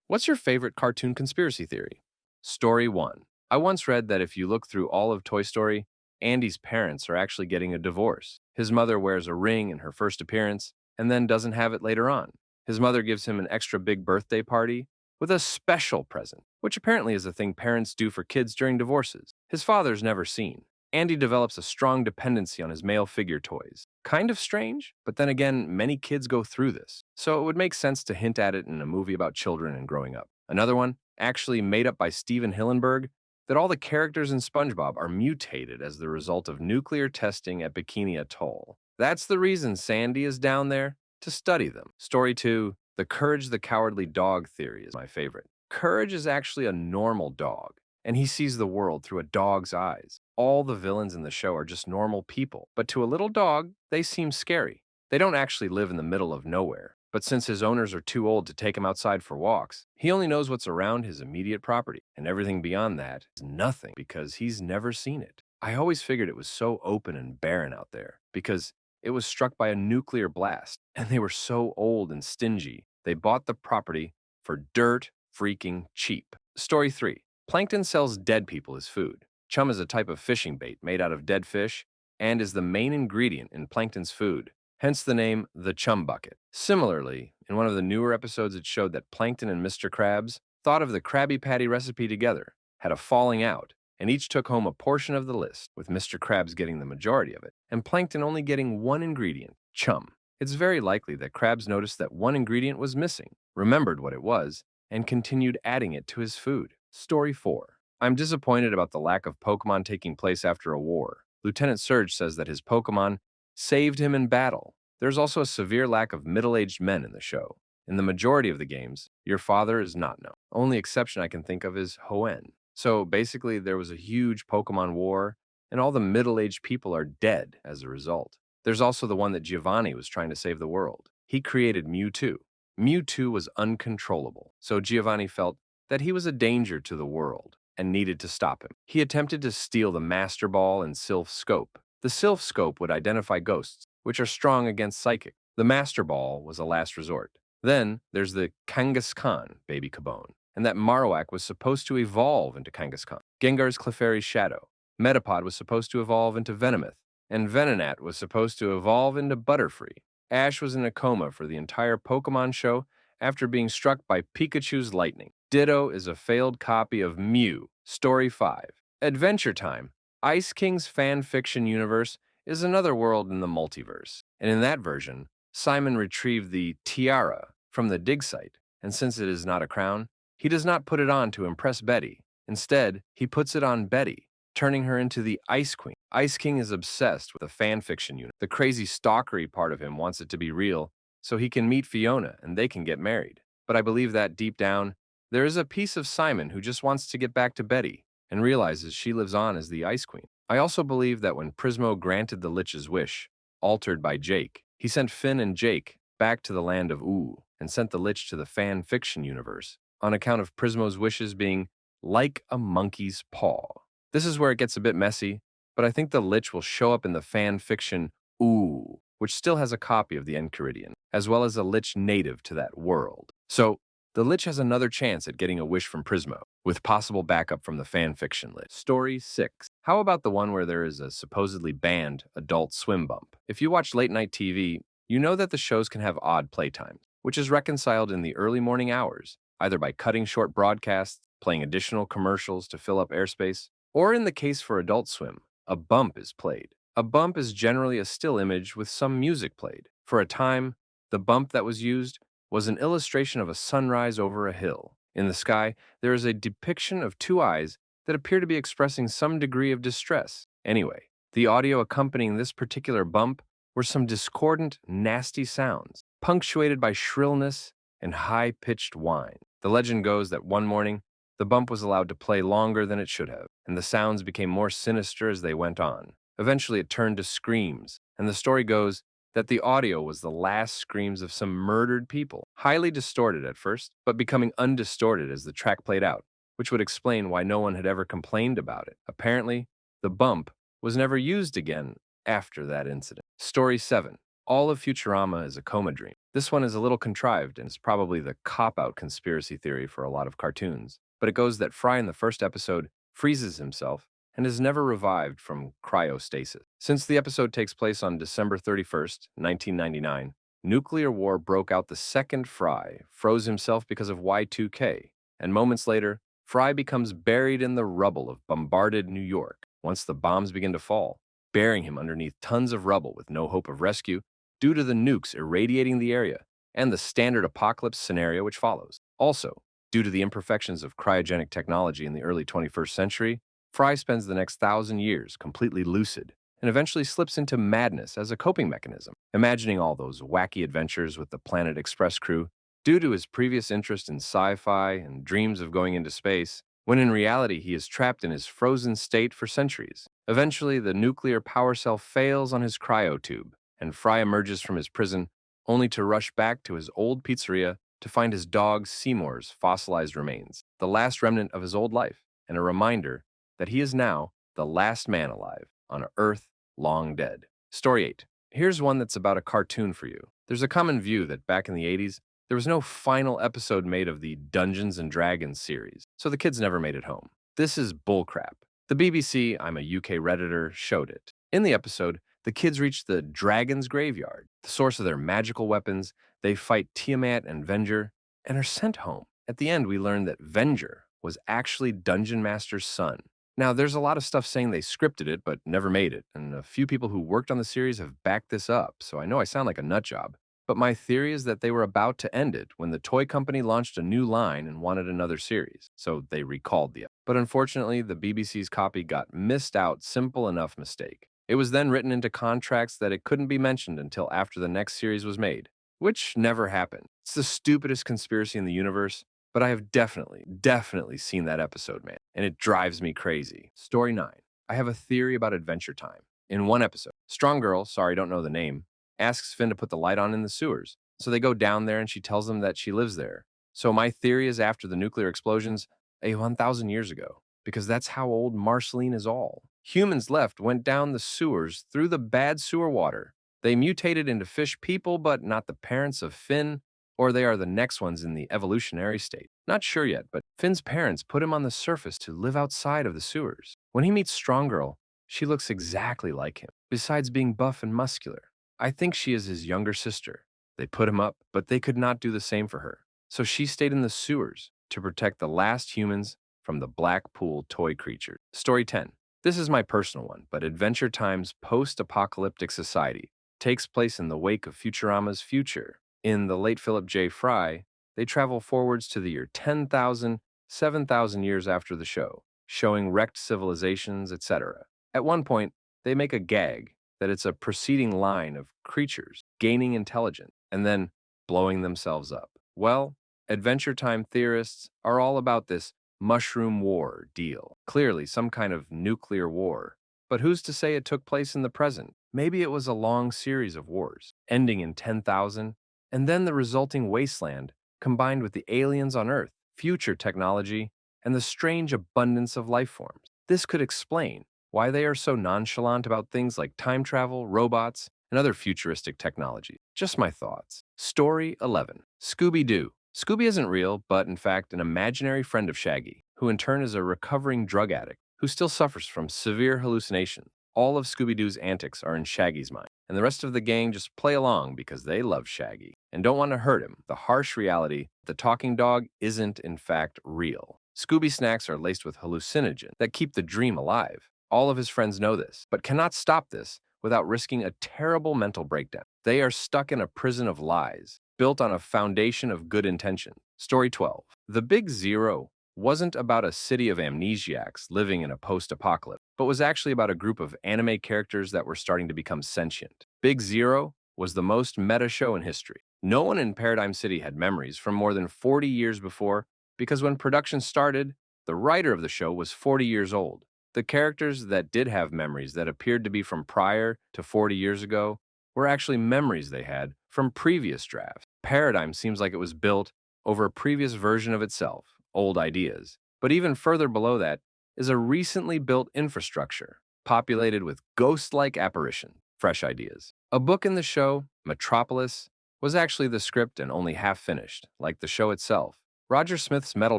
What's your favorite cartoon conspiracy theory? Story 1. I once read that if you look through all of Toy Story, Andy's parents are actually getting a divorce. His mother wears a ring in her first appearance and then doesn't have it later on. His mother gives him an extra big birthday party with a special present, which apparently is a thing parents do for kids during divorces. His father's never seen. Andy develops a strong dependency on his male figure toys. Kind of strange, but then again, many kids go through this, so it would make sense to hint at it in a movie about children and growing up. Another one, actually made up by Steven Hillenburg, that all the characters in SpongeBob are mutated as the result of nuclear testing at Bikini Atoll. That's the reason Sandy is down there, to study them. Story 2, the Courage the Cowardly Dog theory is my favorite. Courage is actually a normal dog, and he sees the world through a dog's eyes. All the villains in the show are just normal people, but to a little dog, they seem scary. They don't actually live in the middle of nowhere, but since his owners are too old to take him outside for walks, he only knows what's around his immediate property, and everything beyond that is nothing because he's never seen it. I always figured it was so open and barren out there because it was struck by a nuclear blast, and they were so old and stingy, they bought the property for dirt freaking cheap. Story 3. Plankton sells dead people as food. Chum is a type of fishing bait made out of dead fish and is the main ingredient in plankton's food, hence the name the Chum Bucket. Similarly, in one of the newer episodes it showed that Plankton and Mr. Krabs thought of the Krabby Patty recipe together, had a falling out, and each took home a portion of the list, with Mr. Krabs getting the majority of it, and Plankton only getting one ingredient, chum. It's very likely that Krabs noticed that one ingredient was missing, remembered what it was, and continued adding it to his food. Story 4. I'm disappointed about the lack of Pokemon taking place after a war. Lieutenant Surge says that his Pokemon saved him in battle. There's also a severe lack of middle-aged men in the show. In the majority of the games, your father is not known. Only exception I can think of is Hoenn. So basically, there was a huge Pokemon war, and all the middle-aged people are dead as a result. There's also the one that Giovanni was trying to save the world. He created Mewtwo. Mewtwo was uncontrollable, so Giovanni felt that he was a danger to the world and needed to stop him. He attempted to steal the Master Ball and Sylph Scope. The Sylph Scope would identify ghosts, which are strong against psychic. The Master Ball was a last resort. Then there's the Kangaskhan baby Kabone, and that Marowak was supposed to evolve into Kangaskhan. Gengar's Clefairy's Shadow. Metapod was supposed to evolve into Venomoth, and Venonat was supposed to evolve into Butterfree. Ash was in a coma for the entire Pokemon show after being struck by Pikachu's lightning. Ditto is a failed copy of Mew. Story 5. Adventure Time. Ice King's fan fiction universe is another world in the multiverse, and in that version, Simon retrieved the tiara from the dig site, and since it is not a crown, he does not put it on to impress Betty. Instead, he puts it on Betty, turning her into the Ice Queen. Ice King is obsessed with the fan fiction unit. The crazy stalkery part of him wants it to be real, so he can meet Fiona and they can get married. But I believe that deep down, there is a piece of Simon who just wants to get back to Betty and realizes she lives on as the Ice Queen. I also believe that when Prismo granted the Lich's wish, altered by Jake, he sent Finn and Jake back to the land of Ooh and sent the Lich to the fan fiction universe on account of Prismo's wishes being like a monkey's paw. This is where it gets a bit messy, but I think the Lich will show up in the fan fiction Ooh, which still has a copy of the Enchiridion, as well as a Lich native to that world. So, the Lich has another chance at getting a wish from Prismo, with possible backup from the fanfiction Lich. Story 6. How about the one where there is a supposedly banned adult swim bump? If you watch late-night TV, you know that the shows can have odd playtimes, which is reconciled in the early morning hours, either by cutting short broadcasts, playing additional commercials to fill up airspace, or in the case for Adult Swim, a bump is played. A bump is generally a still image with some music played. For a time, the bump that was used was an illustration of a sunrise over a hill. In the sky, there is a depiction of two eyes that appear to be expressing some degree of distress. Anyway, the audio accompanying this particular bump were some discordant, nasty sounds, punctuated by shrillness and high-pitched whine. The legend goes that one morning, the bump was allowed to play longer than it should have, and the sounds became more sinister as they went on. Eventually, it turned to screams, and the story goes that the audio was the last screams of some murdered people, highly distorted at first, but becoming undistorted as the track played out, which would explain why no one had ever complained about it. Apparently, the bump was never used again after that incident. Story 7. All of Futurama is a coma dream. This one is a little contrived and is probably the cop-out conspiracy theory for a lot of cartoons. But it goes that Fry in the first episode freezes himself and is never revived from cryostasis. Since the episode takes place on December 31st, 1999, nuclear war broke out. The second Fry froze himself because of Y2K, and moments later, Fry becomes buried in the rubble of bombarded New York once the bombs begin to fall, burying him underneath tons of rubble with no hope of rescue due to the nukes irradiating the area and the standard apocalypse scenario which follows. Also, due to the imperfections of cryogenic technology in the early 21st century, Fry spends the next 1,000 years completely lucid and eventually slips into madness as a coping mechanism, imagining all those wacky adventures with the Planet Express crew due to his previous interest in sci-fi and dreams of going into space, when in reality he is trapped in his frozen state for centuries. Eventually, the nuclear power cell fails on his cryotube, and Fry emerges from his prison only to rush back to his old pizzeria to find his dog Seymour's fossilized remains, the last remnant of his old life, and a reminder that he is now the last man alive on an Earth long dead. Story 8. Here's one that's about a cartoon for you. There's a common view that back in the 80s, there was no final episode made of the Dungeons and Dragons series, so the kids never made it home. This is bullcrap. The BBC, I'm a UK Redditor, showed it. In the episode, the kids reach the Dragon's Graveyard, the source of their magical weapons. They fight Tiamat and Venger, and are sent home. At the end, we learn that Venger was actually Dungeon Master's son. Now, there's a lot of stuff saying they scripted it but never made it, and a few people who worked on the series have backed this up, so I know I sound like a nut job. But my theory is that they were about to end it when the toy company launched a new line and wanted another series, so they recalled the episode. But unfortunately, the BBC's copy got missed out. Simple enough mistake. It was then written into contracts that it couldn't be mentioned until after the next series was made, which never happened. It's the stupidest conspiracy in the universe, but I have definitely seen that episode, man, and it drives me crazy. Story 9. I have a theory about Adventure Time. In one episode, Strong Girl, sorry, don't know the name, asks Finn to put the light on in the sewers. So they go down there and she tells them that she lives there. So my theory is after the nuclear explosions, 1,000 years ago, because that's how old Marceline is all. Humans left went down the sewers through the bad sewer water. They mutated into fish people, but not the parents of Finn, or they are the next ones in the evolutionary state. Not sure yet, but Finn's parents put him on the surface to live outside of the sewers. When he meets Strong Girl, she looks exactly like him, besides being buff and muscular. I think she is his younger sister. They put him up, but they could not do the same for her. So she stayed in the sewers to protect the last humans from the black pool toy creature. Story 10. This is my personal one, but Adventure Time's post-apocalyptic society takes place in the wake of Futurama's future. In the late Philip J. Fry, they travel forwards to the year 10,000, 7,000 years after the show, showing wrecked civilizations, etc. At one point, they make a gag that it's a preceding line of creatures gaining intelligence and then blowing themselves up. Well, Adventure Time theorists are all about this mushroom war deal. Clearly, some kind of nuclear war. But who's to say it took place in the present? Maybe it was a long series of wars, ending in 10,000, and then the resulting wasteland combined with the aliens on Earth, future technology, and the strange abundance of life forms. This could explain why they are so nonchalant about things like time travel, robots, and other futuristic technology. Just my thoughts. Story 11. Scooby-Doo. Scooby isn't real, but in fact an imaginary friend of Shaggy, who in turn is a recovering drug addict who still suffers from severe hallucination. All of Scooby-Doo's antics are in Shaggy's mind, and the rest of the gang just play along because they love Shaggy and don't want to hurt him. The harsh reality, the talking dog isn't in fact real. Scooby snacks are laced with hallucinogens that keep the dream alive. All of his friends know this, but cannot stop this without risking a terrible mental breakdown. They are stuck in a prison of lies, built on a foundation of good intention. Story 12. The Big Zero wasn't about a city of amnesiacs living in a post-apocalypse, but was actually about a group of anime characters that were starting to become sentient. Big Zero was the most meta show in history. No one in Paradigm City had memories from more than 40 years before, because when production started, the writer of the show was 40 years old. The characters that did have memories that appeared to be from prior to 40 years ago were actually memories they had from previous drafts. Paradigm seems like it was built over a previous version of itself, old ideas. But even further below that is a recently built infrastructure, populated with ghost-like apparitions, fresh ideas. A book in the show, Metropolis, was actually the script and only half finished, like the show itself. Roger Smith's metal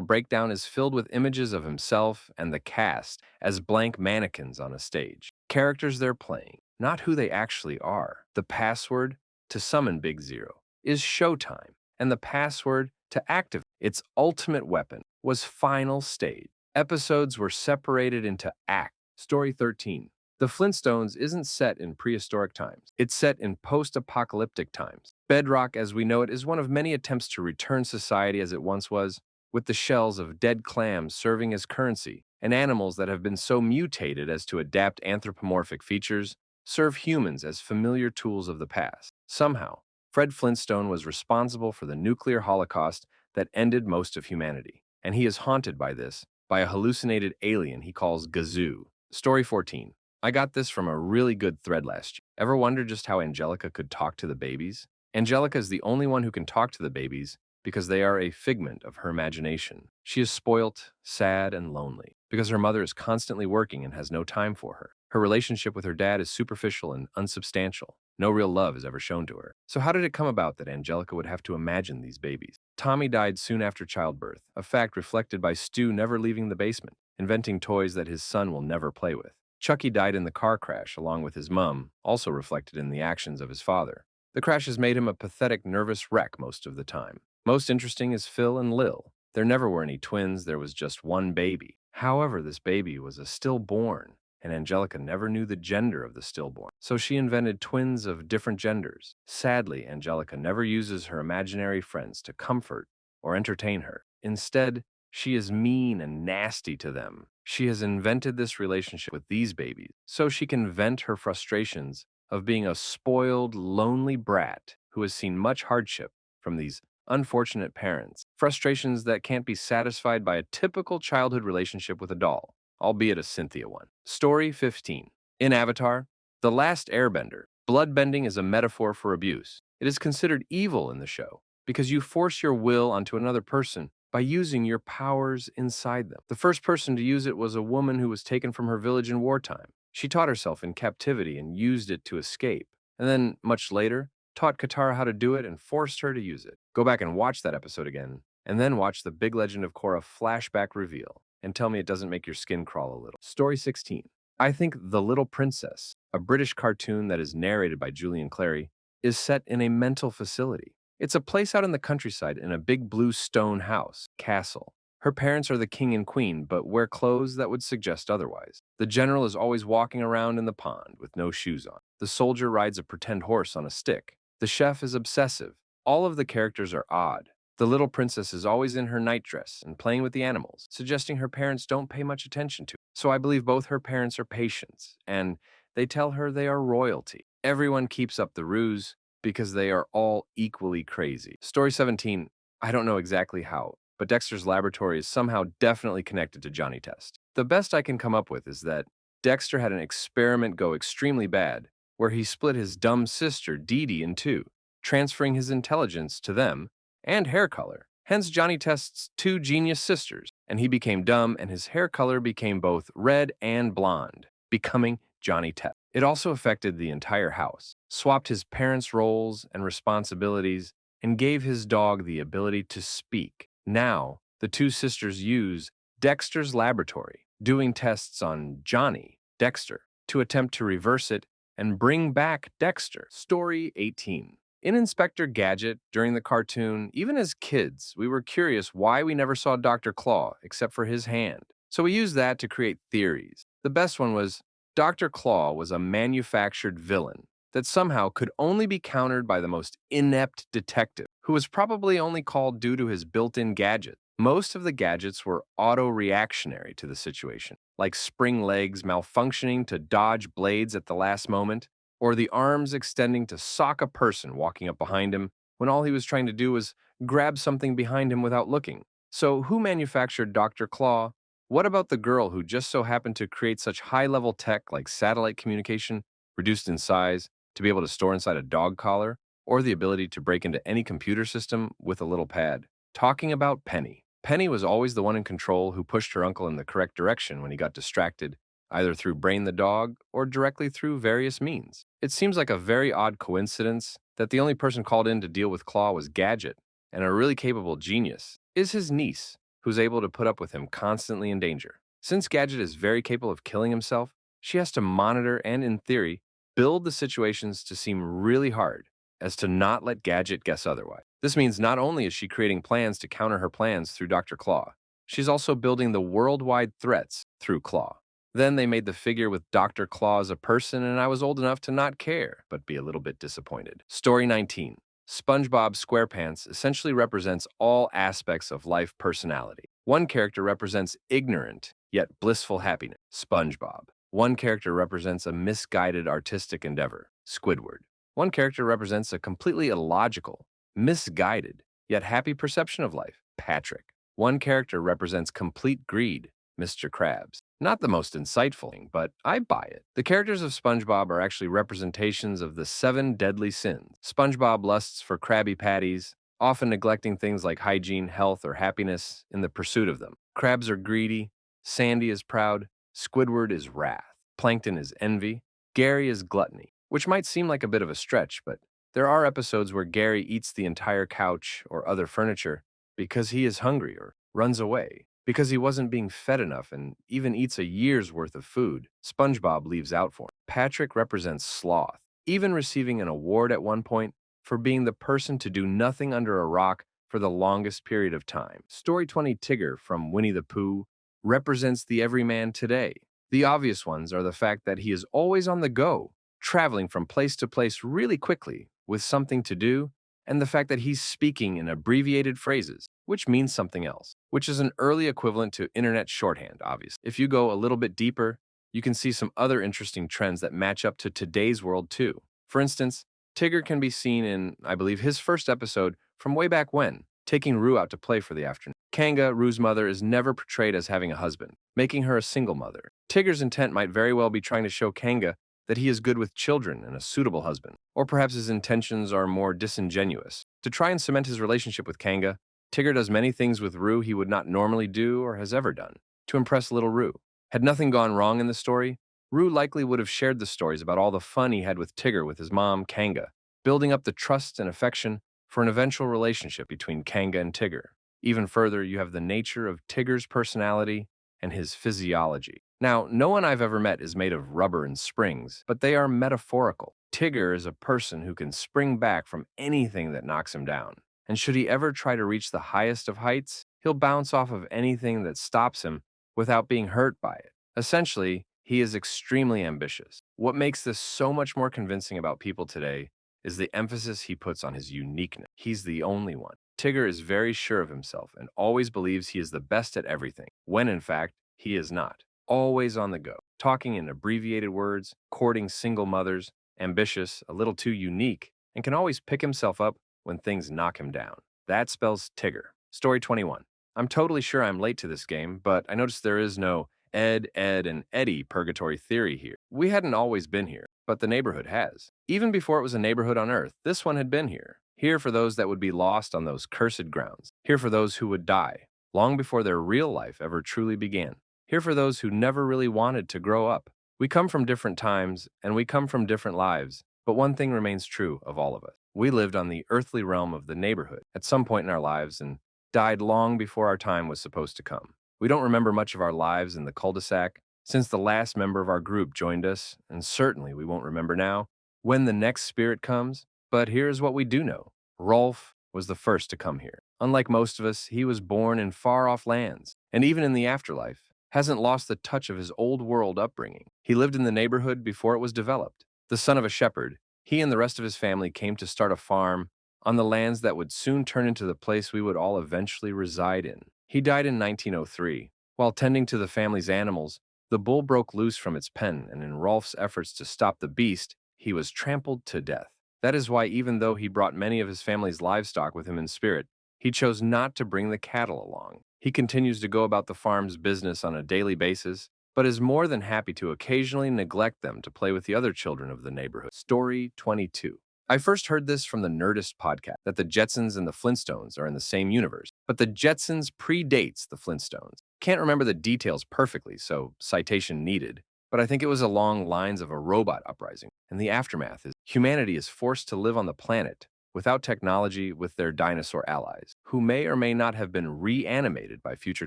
breakdown is filled with images of himself and the cast as blank mannequins on a stage. Characters they're playing, not who they actually are. The password to summon Big Zero is Showtime, and the password to activate its ultimate weapon was Final Stage. Episodes were separated into acts. Story 13. The Flintstones isn't set in prehistoric times. It's set in post-apocalyptic times. Bedrock, as we know it, is one of many attempts to return society as it once was, with the shells of dead clams serving as currency, and animals that have been so mutated as to adapt anthropomorphic features serve humans as familiar tools of the past. Somehow, Fred Flintstone was responsible for the nuclear holocaust that ended most of humanity, and he is haunted by this, by a hallucinated alien he calls Gazoo. Story 14. I got this from a really good thread last year. Ever wonder just how Angelica could talk to the babies? Angelica is the only one who can talk to the babies because they are a figment of her imagination. She is spoilt, sad, and lonely because her mother is constantly working and has no time for her. Her relationship with her dad is superficial and unsubstantial. No real love is ever shown to her. So how did it come about that Angelica would have to imagine these babies? Tommy died soon after childbirth, a fact reflected by Stu never leaving the basement, inventing toys that his son will never play with. Chucky died in the car crash along with his mum, also reflected in the actions of his father. The crash has made him a pathetic, nervous wreck most of the time. Most interesting is Phil and Lil. There never were any twins, there was just one baby. However, this baby was a stillborn, and Angelica never knew the gender of the stillborn. So she invented twins of different genders. Sadly, Angelica never uses her imaginary friends to comfort or entertain her. Instead, she is mean and nasty to them. She has invented this relationship with these babies so she can vent her frustrations of being a spoiled, lonely brat who has seen much hardship from these unfortunate parents. Frustrations that can't be satisfied by a typical childhood relationship with a doll, albeit a Cynthia one. Story 15. In Avatar, The Last Airbender, bloodbending is a metaphor for abuse. It is considered evil in the show because you force your will onto another person by using your powers inside them. The first person to use it was a woman who was taken from her village in wartime. She taught herself in captivity and used it to escape, and then, much later, taught Katara how to do it and forced her to use it. Go back and watch that episode again, and then watch the Big Legend of Korra flashback reveal, and tell me it doesn't make your skin crawl a little. Story 16. I think The Little Princess, a British cartoon that is narrated by Julian Clary, is set in a mental facility. It's a place out in the countryside in a big blue stone house, castle. Her parents are the king and queen, but wear clothes that would suggest otherwise. The general is always walking around in the pond with no shoes on. The soldier rides a pretend horse on a stick. The chef is obsessive. All of the characters are odd. The little princess is always in her nightdress and playing with the animals, suggesting her parents don't pay much attention to her. So I believe both her parents are patients, and they tell her they are royalty. Everyone keeps up the ruse because they are all equally crazy. Story 17. I don't know exactly how, but Dexter's laboratory is somehow definitely connected to Johnny Test. The best I can come up with is that Dexter had an experiment go extremely bad, where he split his dumb sister, Dee Dee, in two, transferring his intelligence to them and hair color. Hence Johnny Test's two genius sisters, and he became dumb and his hair color became both red and blonde, becoming Johnny Test. It also affected the entire house, swapped his parents' roles and responsibilities, and gave his dog the ability to speak. Now, the two sisters use Dexter's laboratory, doing tests on Johnny, Dexter, to attempt to reverse it and bring back Dexter. Story 18. In Inspector Gadget, during the cartoon, even as kids, we were curious why we never saw Dr. Claw except for his hand. So we used that to create theories. The best one was Dr. Claw was a manufactured villain that somehow could only be countered by the most inept detective, who was probably only called due to his built-in gadget. Most of the gadgets were auto-reactionary to the situation, like spring legs malfunctioning to dodge blades at the last moment, or the arms extending to sock a person walking up behind him when all he was trying to do was grab something behind him without looking. So who manufactured Dr. Claw? What about the girl who just so happened to create such high-level tech like satellite communication, reduced in size, to be able to store inside a dog collar, or the ability to break into any computer system with a little pad? Talking about Penny. Penny was always the one in control who pushed her uncle in the correct direction when he got distracted, either through Brain the dog or directly through various means. It seems like a very odd coincidence that the only person called in to deal with Claw was Gadget, and a really capable genius is his niece, who's able to put up with him constantly in danger. Since Gadget is very capable of killing himself, she has to monitor and, in theory, build the situations to seem really hard, as to not let Gadget guess otherwise. This means not only is she creating plans to counter her plans through Dr. Claw, she's also building the worldwide threats through Claw. Then they made the figure with Dr. Claw as a person, and I was old enough to not care, but be a little bit disappointed. Story 19. SpongeBob SquarePants essentially represents all aspects of life personality. One character represents ignorant, yet blissful happiness, SpongeBob. One character represents a misguided artistic endeavor, Squidward. One character represents a completely illogical, misguided, yet happy perception of life, Patrick. One character represents complete greed, Mr. Krabs. Not the most insightful thing, but I buy it. The characters of SpongeBob are actually representations of the 7 deadly sins. SpongeBob lusts for Krabby Patties, often neglecting things like hygiene, health, or happiness in the pursuit of them. Crabs are greedy, Sandy is proud, Squidward is wrath, Plankton is envy, Gary is gluttony, which might seem like a bit of a stretch, but there are episodes where Gary eats the entire couch or other furniture because he is hungry or runs away, because he wasn't being fed enough and even eats a year's worth of food SpongeBob leaves out for him. Patrick represents sloth, even receiving an award at one point for being the person to do nothing under a rock for the longest period of time. Story 20 Tigger from Winnie the Pooh represents the everyman today. The obvious ones are the fact that he is always on the go, traveling from place to place really quickly with something to do, and the fact that he's speaking in abbreviated phrases, which means something else, which is an early equivalent to internet shorthand, obviously. If you go a little bit deeper, you can see some other interesting trends that match up to today's world too. For instance, Tigger can be seen in, I believe, his first episode from way back when, taking Rue out to play for the afternoon. Kanga, Rue's mother, is never portrayed as having a husband, making her a single mother. Tigger's intent might very well be trying to show Kanga that he is good with children and a suitable husband, or perhaps his intentions are more disingenuous. To try and cement his relationship with Kanga, Tigger does many things with Rue he would not normally do or has ever done, to impress little Rue. Had nothing gone wrong in the story, Rue likely would have shared the stories about all the fun he had with Tigger with his mom, Kanga, building up the trust and affection for an eventual relationship between Kanga and Tigger. Even further, you have the nature of Tigger's personality and his physiology. Now, no one I've ever met is made of rubber and springs, but they are metaphorical. Tigger is a person who can spring back from anything that knocks him down. And should he ever try to reach the highest of heights, he'll bounce off of anything that stops him without being hurt by it. Essentially, he is extremely ambitious. What makes this so much more convincing about people today is the emphasis he puts on his uniqueness. He's the only one. Tigger is very sure of himself and always believes he is the best at everything, when in fact, he is not. Always on the go, talking in abbreviated words, courting single mothers, ambitious, a little too unique, and can always pick himself up when things knock him down. That spells Tigger. Story 21. I'm totally sure I'm late to this game, but I noticed there is no Ed, and Eddie purgatory theory here. We hadn't always been here, but the neighborhood has. Even before it was a neighborhood on Earth, this one had been here. Here for those that would be lost on those cursed grounds. Here for those who would die, long before their real life ever truly began. Here for those who never really wanted to grow up. We come from different times, and we come from different lives, but one thing remains true of all of us. We lived on the earthly realm of the neighborhood at some point in our lives and died long before our time was supposed to come. We don't remember much of our lives in the cul-de-sac since the last member of our group joined us, and certainly we won't remember now when the next spirit comes. But here's what we do know. Rolf was the first to come here. Unlike most of us, he was born in far-off lands, and even in the afterlife, hasn't lost the touch of his old world upbringing. He lived in the neighborhood before it was developed. The son of a shepherd, he and the rest of his family came to start a farm on the lands that would soon turn into the place we would all eventually reside in. He died in 1903. While tending to the family's animals, the bull broke loose from its pen, and in Rolf's efforts to stop the beast, he was trampled to death. That is why, even though he brought many of his family's livestock with him in spirit, he chose not to bring the cattle along. He continues to go about the farm's business on a daily basis, but is more than happy to occasionally neglect them to play with the other children of the neighborhood. Story 22. I first heard this from the Nerdist podcast, that the Jetsons and the Flintstones are in the same universe, but the Jetsons predates the Flintstones. Can't remember the details perfectly, so citation needed. but I think it was along lines of a robot uprising. And the aftermath is humanity is forced to live on the planet without technology with their dinosaur allies, who may or may not have been reanimated by future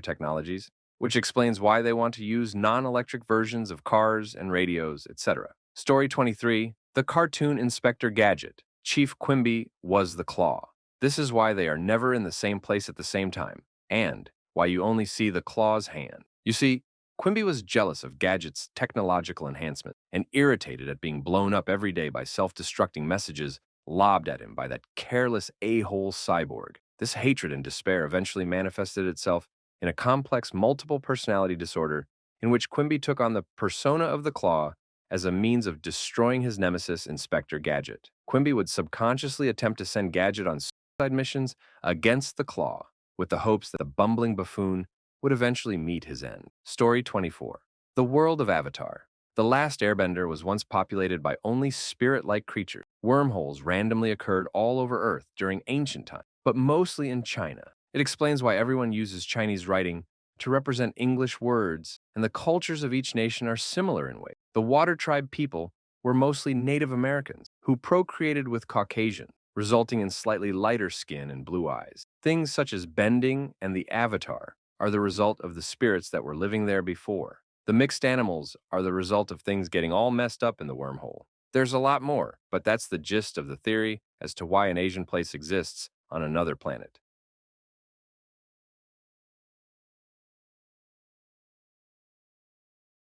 technologies, which explains why they want to use non-electric versions of cars and radios, etc. Story 23, The Cartoon Inspector Gadget. Chief Quimby was the Claw. This is why they are never in the same place at the same time, and why you only see the Claw's hand. You see, Quimby was jealous of Gadget's technological enhancement and irritated at being blown up every day by self-destructing messages lobbed at him by that careless a-hole cyborg. This hatred and despair eventually manifested itself in a complex multiple personality disorder in which Quimby took on the persona of the Claw as a means of destroying his nemesis, Inspector Gadget. Quimby would subconsciously attempt to send Gadget on suicide missions against the Claw, with the hopes that the bumbling buffoon would eventually meet his end. Story 24. The World of Avatar. The last airbender was once populated by only spirit-like creatures. Wormholes randomly occurred all over Earth during ancient times, but mostly in China. It explains why everyone uses Chinese writing to represent English words, and the cultures of each nation are similar in ways. The Water Tribe people were mostly Native Americans who procreated with Caucasians, resulting in slightly lighter skin and blue eyes. Things such as bending and the avatar are the result of the spirits that were living there before. The mixed animals are the result of things getting all messed up in the wormhole. There's a lot more, but that's the gist of the theory as to why an Asian place exists on another planet.